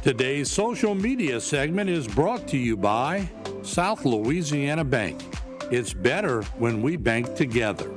Today's social media segment is brought to you by South Louisiana Bank. It's better when we bank together.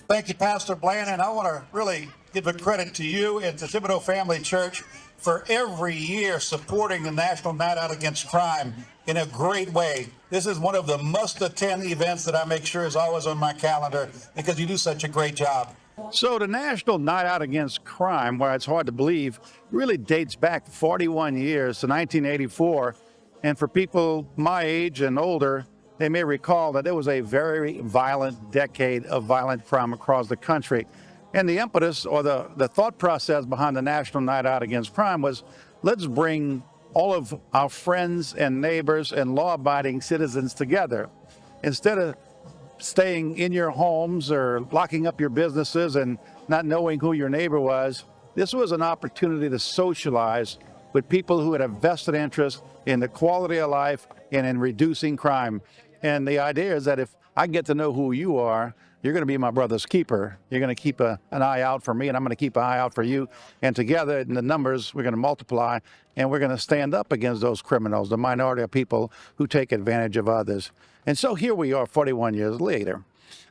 Thank you, Pastor Bland, and I want to really give a credit to you and to Thibodaux Family Church for every year supporting the National Night Out Against Crime in a great way. This is one of the must-attend events that I make sure is always on my calendar because you do such a great job. So the National Night Out Against Crime, where it's hard to believe, really dates back 41 years to 1984. And for people my age and older, they may recall that it was a very violent decade of violent crime across the country. And the impetus or the thought process behind the National Night Out Against Crime was, let's bring all of our friends and neighbors and law-abiding citizens together. Instead of staying in your homes or locking up your businesses and not knowing who your neighbor was, this was an opportunity to socialize with people who had a vested interest in the quality of life and in reducing crime. And the idea is that if I get to know who you are, you're going to be my brother's keeper. You're going to keep an eye out for me, and I'm going to keep an eye out for you. And together, in the numbers, we're going to multiply, and we're going to stand up against those criminals, the minority of people who take advantage of others. And so here we are 41 years later.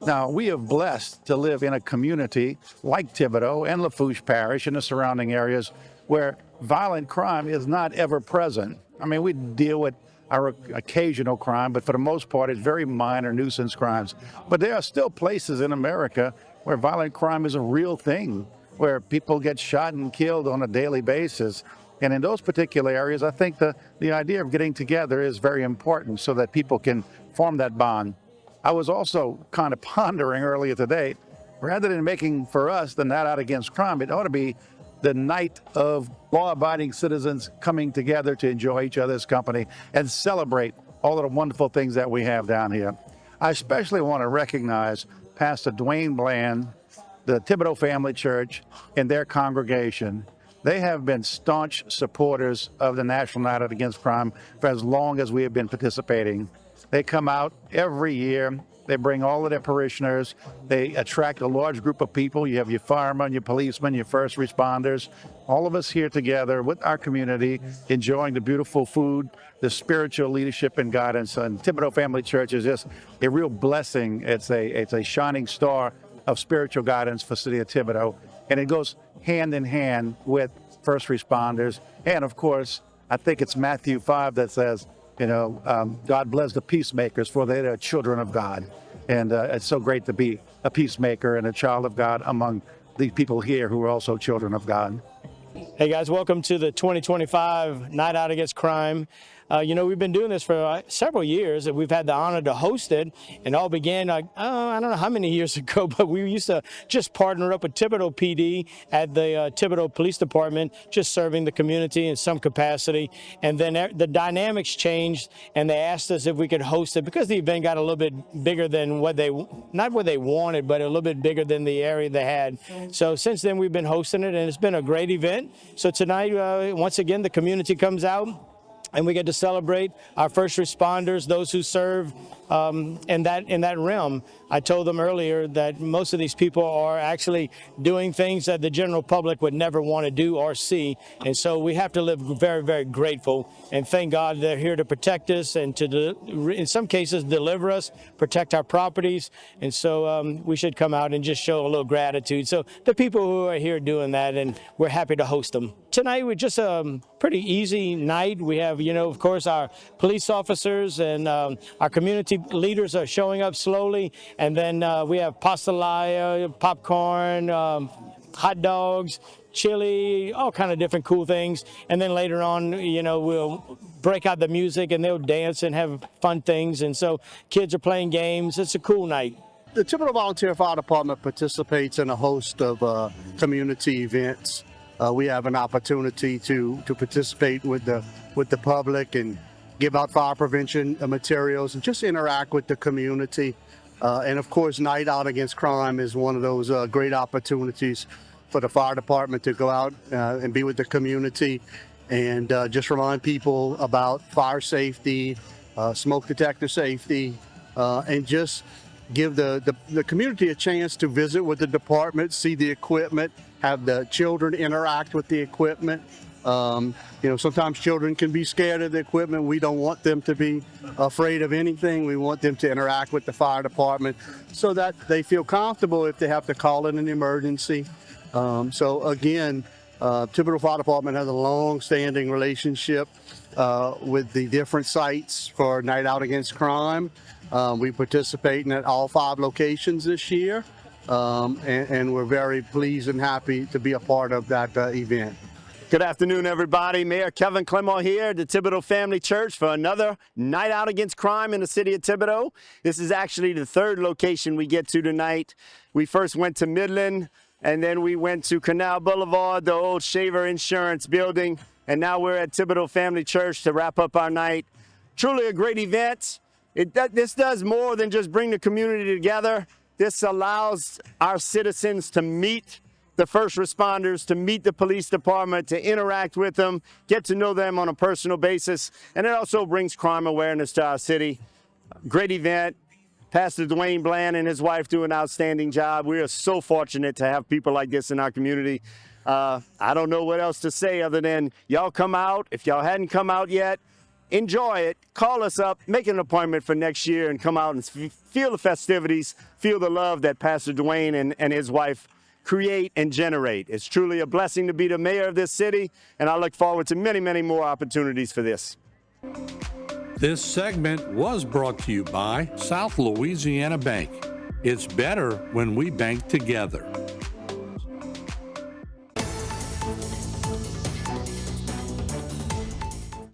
Now, we are blessed to live in a community like Thibodaux and Lafourche Parish and the surrounding areas where violent crime is not ever present. I mean, we deal with our occasional crime, but for the most part, it's very minor nuisance crimes. But there are still places in America where violent crime is a real thing, where people get shot and killed on a daily basis. And in those particular areas, I think the idea of getting together is very important so that people can form that bond. I was also kind of pondering earlier today, rather than making for us the Night Out Against Crime, it ought to be the night of law-abiding citizens coming together to enjoy each other's company and celebrate all of the wonderful things that we have down here. I especially want to recognize Pastor Dwayne Bland, the Thibodaux Family Church, and their congregation. They have been staunch supporters of the National Night Out Against Crime for as long as we have been participating. They come out every year. They bring all of their parishioners. They attract a large group of people. You have your firemen, your policemen, your first responders, all of us here together with our community, enjoying the beautiful food, the spiritual leadership and guidance. And Thibodaux Family Church is just a real blessing. It's a shining star of spiritual guidance for the city of Thibodaux. And it goes hand in hand with first responders. And of course, I think it's Matthew 5 that says, God bless the peacemakers, for they are children of God. And it's so great to be a peacemaker and a child of God among the people here who are also children of God. Hey guys, welcome to the 2025 Night Out Against Crime. We've been doing this for several years, and we've had the honor to host it. And all began, I don't know how many years ago, but we used to just partner up with Thibodaux PD at the Thibodaux Police Department, just serving the community in some capacity. And then the dynamics changed, and they asked us if we could host it because the event got a little bit bigger than not what they wanted, but a little bit bigger than the area they had. So since then, we've been hosting it, and it's been a great event. So tonight, once again, the community comes out, and we get to celebrate our first responders, those who serve in that realm. I told them earlier that most of these people are actually doing things that the general public would never want to do or see. And so we have to live very, very grateful and thank God they're here to protect us and to, in some cases, deliver us, protect our properties. And so we should come out and just show a little gratitude. So the people who are here doing that, and we're happy to host them. Tonight, we're just a pretty easy night. We have, of course, our police officers and our community leaders are showing up slowly. And then we have pastelaya, popcorn, hot dogs, chili, all kind of different cool things. And then later on, we'll break out the music and they'll dance and have fun things. And so kids are playing games. It's a cool night. The Thibodaux Volunteer Fire Department participates in a host of community events. We have an opportunity to participate with the public and give out fire prevention materials and just interact with the community. And of course, Night Out Against Crime is one of those great opportunities for the fire department to go out and be with the community and just remind people about fire safety, smoke detector safety, and just give the community a chance to visit with the department, see the equipment, have the children interact with the equipment. Sometimes children can be scared of the equipment. We don't want them to be afraid of anything. We want them to interact with the fire department so that they feel comfortable if they have to call in an emergency. So again, Thibodaux Fire Department has a long-standing relationship with the different sites for Night Out Against Crime. We participate at all 5 locations this year, and we're very pleased and happy to be a part of that event. Good afternoon, everybody. Mayor Kevin Clement here at the Thibodaux Family Church for another Night Out Against Crime in the city of Thibodaux. This is actually the 3rd location we get to tonight. We first went to Midland, and then we went to Canal Boulevard, the old Shaver Insurance building, and now we're at Thibodaux Family Church to wrap up our night. Truly a great event. This does more than just bring the community together. This allows our citizens to meet the first responders, to meet the police department, to interact with them, get to know them on a personal basis, and it also brings crime awareness to our city. Great event. Pastor Dwayne Bland and his wife do an outstanding job. We are so fortunate to have people like this in our community. I don't know what else to say other than y'all come out. If y'all hadn't come out yet, enjoy it. Call us up, make an appointment for next year, and come out and feel the festivities, feel the love that Pastor Dwayne and his wife create and generate. It's truly a blessing to be the mayor of this city, and I look forward to many, many more opportunities for this. This segment was brought to you by South Louisiana Bank. It's better when we bank together.